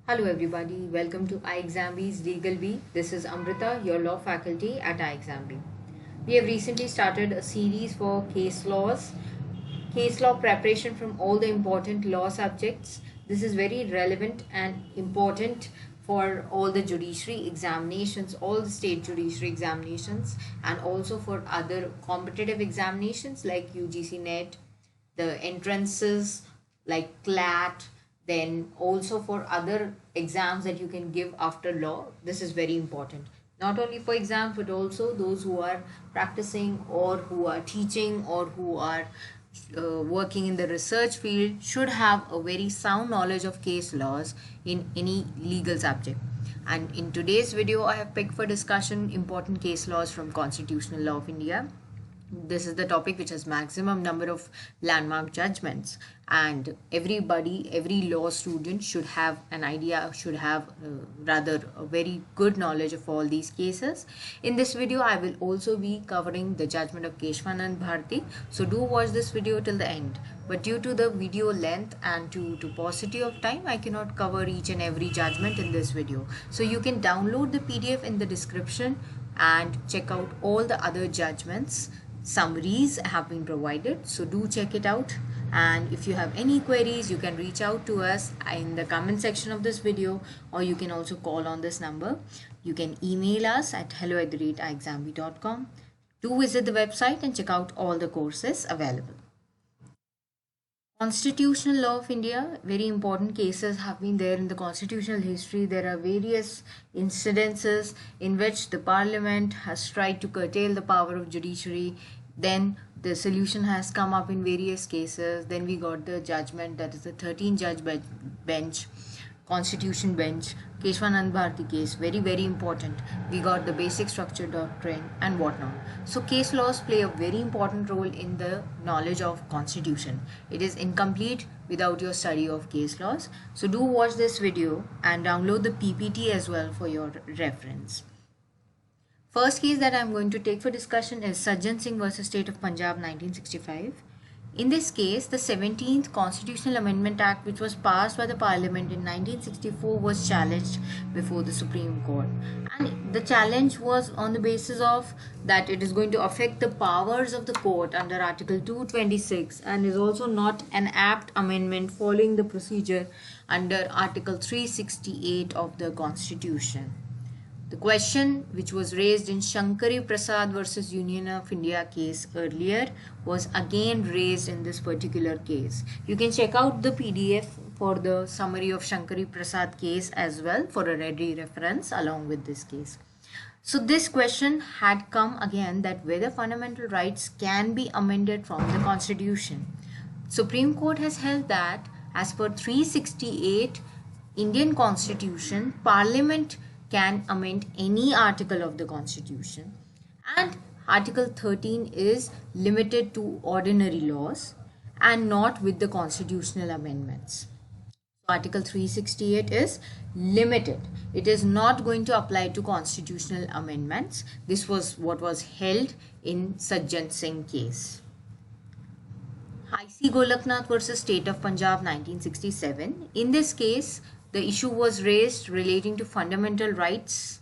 Hello everybody, welcome to iExamB's Legal Bee. This is Amrita, your law faculty at iExamB. We have recently started a series for case law preparation from all the important law subjects. This is very relevant and important for all the judiciary examinations, all the state judiciary examinations, and also for other competitive examinations like UGC NET, the entrances like CLAT, then also for other exams that you can give after law. This is very important, not only for exams but also those who are practicing or who are teaching or who are working in the research field should have a very sound knowledge of case laws in any legal subject. And in today's video I have picked for discussion important case laws from Constitutional Law of India. This is the topic which has maximum number of landmark judgments, and every law student should have an idea, should have rather a very good knowledge of all these cases. In this video I will also be covering the judgment of Keshwanand Bharti, so do watch this video till the end. But due to the video length and to paucity of time, I cannot cover each and every judgment in this video. So you can download the PDF in the description and check out all the other judgments. Summaries have been provided, so do check it out. And if you have any queries, you can reach out to us in the comment section of this video, or you can also call on this number. You can email us at hello@iexamb.com. Do visit the website and check out all the courses available. Constitutional Law of India, very important cases have been there in the constitutional history. There are various incidences in which the parliament has tried to curtail the power of judiciary. Then the solution has come up in various cases. Then we got the judgment, that is the 13 judge bench, constitution bench, Keshwanand Bharti case, very important. We got the basic structure doctrine and whatnot. So case laws play a very important role in the knowledge of constitution. It is incomplete without your study of case laws. So do watch this video and download the PPT as well for your reference. First case that I am going to take for discussion is Sajjan Singh versus State of Punjab 1965. In this case, the 17th Constitutional Amendment Act, which was passed by the Parliament in 1964, was challenged before the Supreme Court. And the challenge was on the basis of that it is going to affect the powers of the court under Article 226 and is also not an apt amendment following the procedure under Article 368 of the Constitution. The question which was raised in Shankari Prasad versus Union of India case earlier was again raised in this particular case. You can check out the PDF for the summary of Shankari Prasad case as well for a ready reference along with this case. So this question had come again, that whether fundamental rights can be amended from the Constitution. Supreme Court has held that as per 368 Indian Constitution, Parliament can amend any article of the Constitution, and Article 13 is limited to ordinary laws and not with the constitutional amendments. So Article 368 is limited. It is not going to apply to constitutional amendments. This was what was held in Sajjan Singh case. I.C. Golaknath versus State of Punjab 1967. In this case, the issue was raised relating to fundamental rights.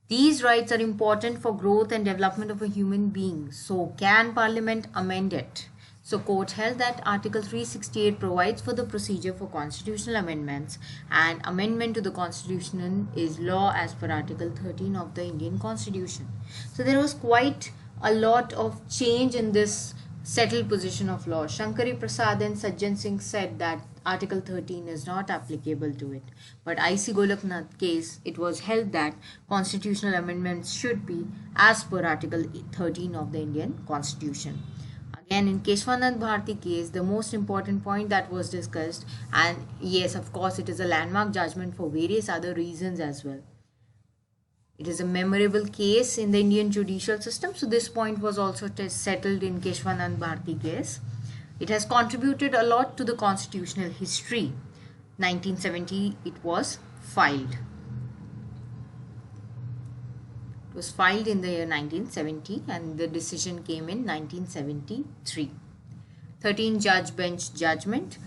These rights are important for growth and development of a human being. So can Parliament amend it? So court held that Article 368 provides for the procedure for constitutional amendments, and amendment to the Constitution is law as per Article 13 of the Indian Constitution. So there was quite a lot of change in this settled position of law. Shankari Prasad and Sajjan Singh said that Article 13 is not applicable to it. But I.C. Golaknath case, it was held that constitutional amendments should be as per Article 13 of the Indian Constitution. Again, in Keshwanand Bharti case, the most important point that was discussed, and yes, of course, it is a landmark judgment for various other reasons as well. It is a memorable case in the Indian judicial system, so this point was also settled in Keshwanand Bharti case. It has contributed a lot to the constitutional history. 1970 it was filed. It was filed in the year 1970 and the decision came in 1973. 13 judge bench judgment.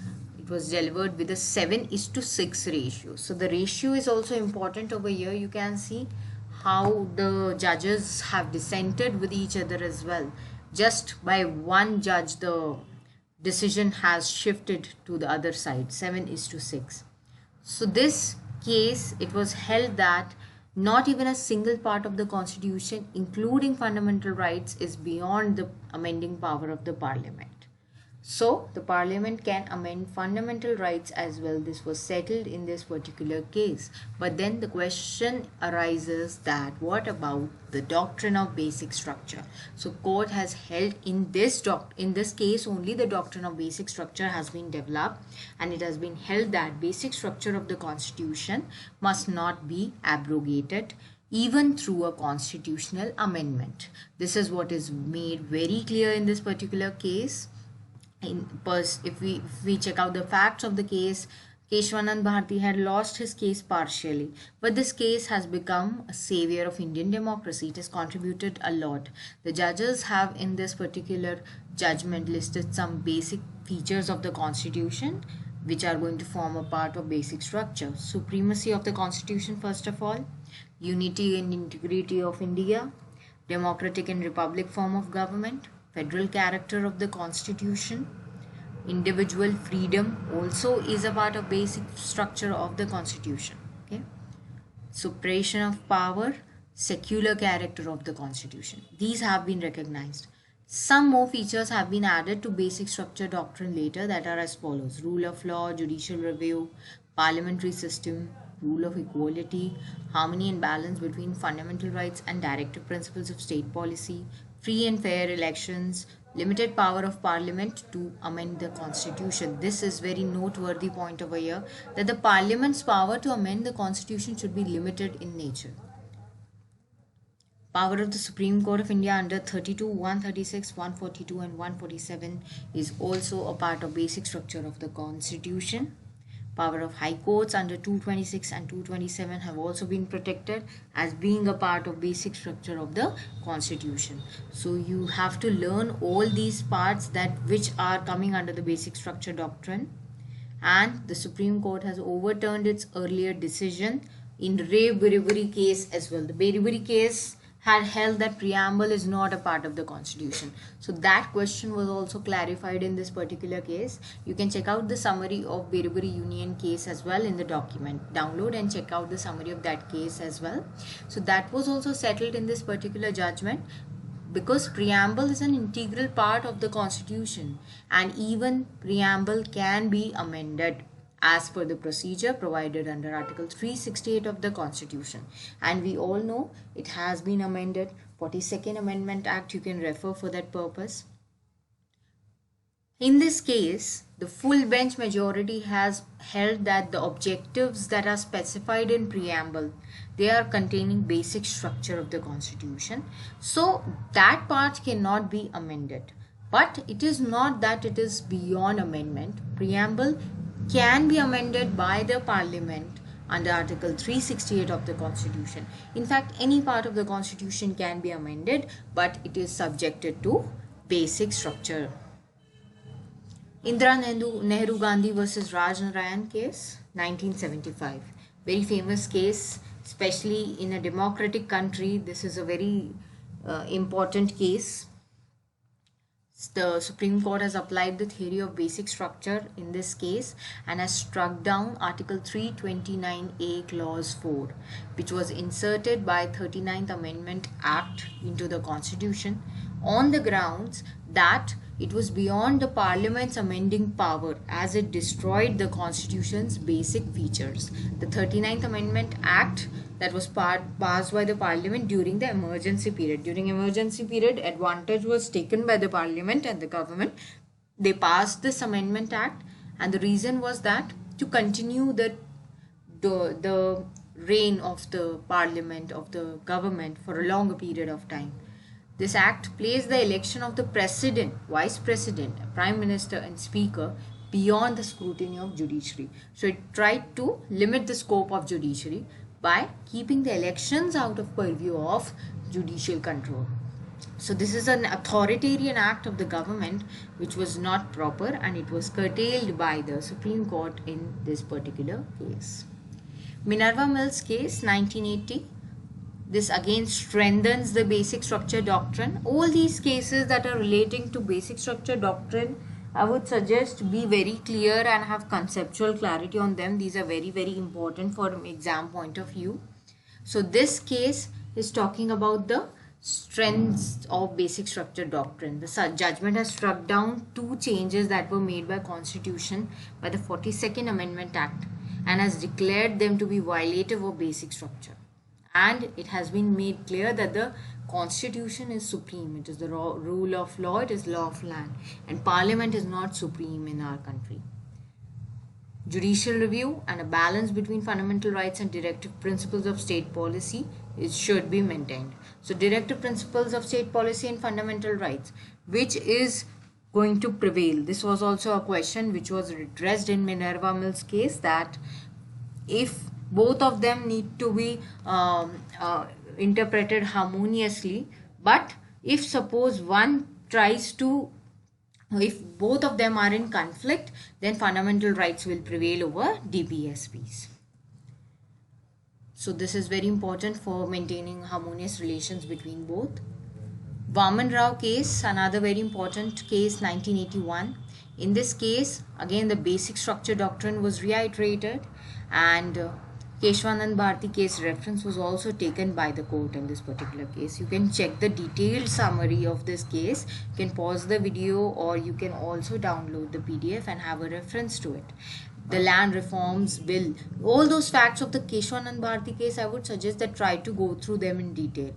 it was delivered with a 7:6 ratio. So the ratio is also important over here. You can see how the judges have dissented with each other as well. Just by one judge, the decision has shifted to the other side, 7:6. So this case, it was held that not even a single part of the constitution, including fundamental rights, is beyond the amending power of the parliament. So the parliament can amend fundamental rights as well. This was settled in this particular case. But then the question arises that what about the doctrine of basic structure? So court has held in this case only the doctrine of basic structure has been developed, and it has been held that basic structure of the constitution must not be abrogated even through a constitutional amendment. This is what is made very clear in this particular case. If we check out the facts of the case, Keshwanand Bharti had lost his case partially, but this case has become a savior of Indian democracy. It has contributed a lot. The judges have in this particular judgment listed some basic features of the constitution which are going to form a part of basic structure. Supremacy of the constitution, first of all, unity and integrity of India, democratic and republic form of government, federal character of the constitution, individual freedom also is a part of basic structure of the constitution. Okay, separation of power, secular character of the constitution, these have been recognized. Some more features have been added to basic structure doctrine later that are as follows: rule of law, judicial review, parliamentary system, rule of equality, harmony and balance between fundamental rights and directive principles of state policy, free and fair elections, limited power of parliament to amend the constitution. This is very noteworthy point over here, that the parliament's power to amend the constitution should be limited in nature. Power of the Supreme Court of India under 32, 136, 142 and 147 is also a part of basic structure of the constitution. Power of high courts under 226 and 227 have also been protected as being a part of basic structure of the constitution. So you have to learn all these parts which are coming under the basic structure doctrine. And the Supreme Court has overturned its earlier decision in Ray Biribiri case as well. The Biribiri case had held that preamble is not a part of the constitution. So that question was also clarified in this particular case. You can check out the summary of Biribiri Union case as well in the document. Download and check out the summary of that case as well. So that was also settled in this particular judgment, because preamble is an integral part of the constitution, and even preamble can be amended as per the procedure provided under Article 368 of the Constitution. And we all know it has been amended. 42nd Amendment Act, you can refer for that purpose. In this case, the full bench majority has held that the objectives that are specified in preamble, they are containing basic structure of the Constitution. So that part cannot be amended. But it is not that it is beyond amendment. Preamble can be amended by the parliament under Article 368 of the Constitution. In fact, any part of the Constitution can be amended, but it is subjected to basic structure. Indira Nehru Gandhi versus Raj Narayan case, 1975. Very famous case, especially in a democratic country. This is a very important case. The Supreme Court has applied the theory of basic structure in this case and has struck down Article 329A Clause 4, which was inserted by 39th Amendment Act into the Constitution on the grounds that it was beyond the Parliament's amending power as it destroyed the Constitution's basic features. The 39th Amendment Act that was passed by the Parliament during the emergency period. During emergency period, advantage was taken by the Parliament and the government. They passed this Amendment Act, and the reason was that to continue the reign of the Parliament, of the government for a longer period of time. This act placed the election of the President, Vice President, Prime Minister and Speaker beyond the scrutiny of judiciary. So it tried to limit the scope of judiciary by keeping the elections out of purview of judicial control. So this is an authoritarian act of the government which was not proper, and it was curtailed by the Supreme Court in this particular case. Minerva Mills case 1980. This again strengthens the basic structure doctrine. All these cases that are relating to basic structure doctrine, I would suggest be very clear and have conceptual clarity on them. These are very, very important for exam point of view. So this case is talking about the strengths of basic structure doctrine. The judgment has struck down two changes that were made by Constitution by the 42nd Amendment Act and has declared them to be violative of basic structure. And it has been made clear that the Constitution is supreme. It is the rule of law, it is law of land, and Parliament is not supreme in our country. Judicial review and a balance between fundamental rights and directive principles of state policy should be maintained. So directive principles of state policy and fundamental rights, which is going to prevail? This was also a question which was addressed in Minerva Mills case, that if both of them need to be interpreted harmoniously, but if suppose one tries to, if both of them are in conflict, then fundamental rights will prevail over DPSPs. So this is very important for maintaining harmonious relations between both. Vaman Rao case, another very important case, 1981. In this case, again the basic structure doctrine was reiterated, and Keshwanand Bharti case reference was also taken by the court in this particular case. You can check the detailed summary of this case. You can pause the video, or you can also download the PDF and have a reference to it. The land reforms bill, all those facts of the Keshwanand Bharti case, I would suggest that try to go through them in detail.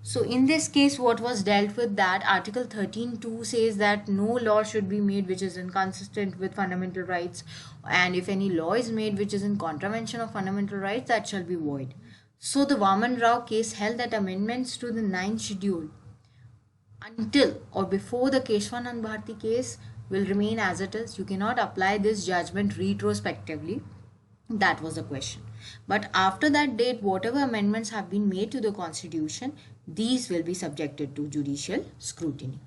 So in this case, what was dealt with, that Article 13(2) says that no law should be made which is inconsistent with fundamental rights, and if any law is made which is in contravention of fundamental rights, that shall be void. So the Vaman Rao case held that amendments to the 9th schedule until or before the Keshwanand Bharti case will remain as it is. You cannot apply this judgment retrospectively. That was the question. But after that date, whatever amendments have been made to the Constitution, these will be subjected to judicial scrutiny.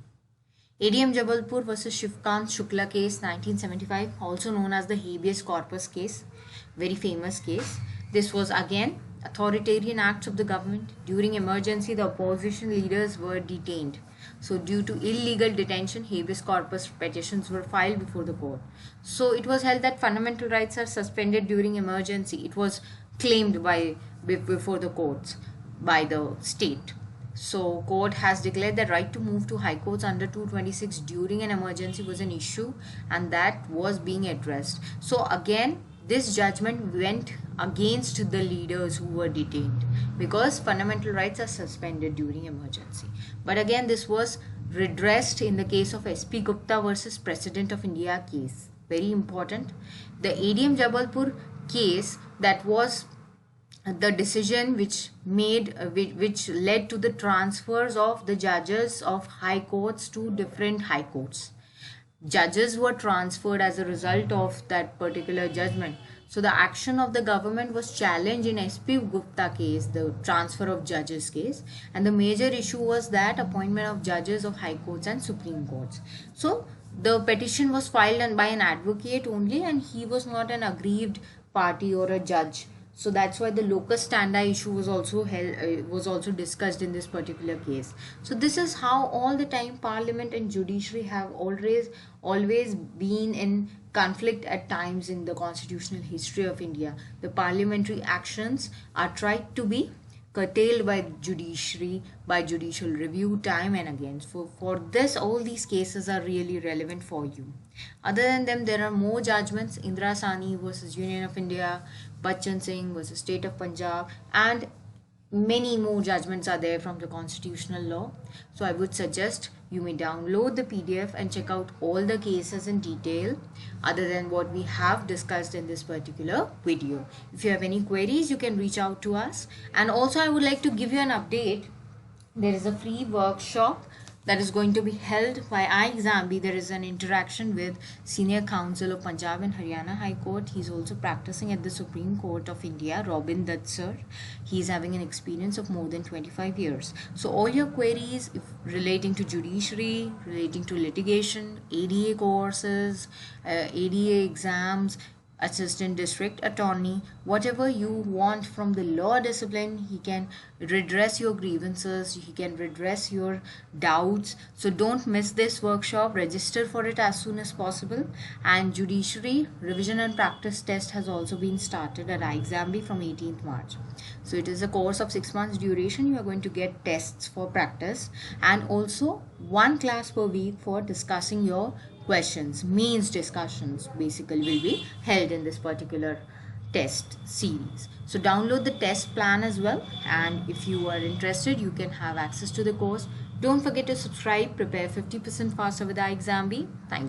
ADM Jabalpur versus Shivkant Shukla case 1975, also known as the habeas corpus case, very famous case. This was again authoritarian acts of the government. During emergency, the opposition leaders were detained. So due to illegal detention, habeas corpus petitions were filed before the court. So it was held that fundamental rights are suspended during emergency. It was claimed before the courts by the state. So court has declared that right to move to high courts under 226 during an emergency was an issue, and that was being addressed. So again, this judgment went against the leaders who were detained because fundamental rights are suspended during emergency. But again, this was redressed in the case of SP Gupta versus President of India case. Very important. The ADM Jabalpur case, that was the decision which led to the transfers of the judges of high courts to different high courts. Judges were transferred as a result of that particular judgment. So the action of the government was challenged in SP Gupta case, the transfer of judges case, and the major issue was that appointment of judges of high courts and supreme courts. So the petition was filed by an advocate only, and he was not an aggrieved party or a judge. So that's why the locus standi issue was also discussed in this particular case. So this is how all the time Parliament and judiciary have always been in conflict at times in the constitutional history of India. The parliamentary actions are tried to be curtailed by judiciary, by judicial review time and again. For this, all these cases are really relevant for you. Other than them, there are more judgments. Indira Sani versus Union of India, Bachchan Singh versus State of Punjab, and many more judgments are there from the constitutional law. So I would suggest you may download the PDF and check out all the cases in detail other than what we have discussed in this particular video. If you have any queries, you can reach out to us. And also I would like to give you an update. There is a free workshop that is going to be held by iExamB. There is an interaction with Senior Counsel of Punjab and Haryana High Court. He's also practicing at the Supreme Court of India, Robin Dutt sir. He's having an experience of more than 25 years. So all your queries relating to judiciary, relating to litigation, ADA courses, ADA exams, assistant district attorney, whatever you want from the law discipline, he can redress your grievances, he can redress your doubts. So don't miss this workshop. Register for it as soon as possible. And judiciary revision and practice test has also been started at iExamB from 18th March. So it is a course of 6 months duration. You are going to get tests for practice and also one class per week for discussing your questions. Means discussions basically will be held in this particular test series. So download the test plan as well, and if you are interested, you can have access to the course. Don't forget to subscribe. Prepare 50% faster with iExamB. Thank you.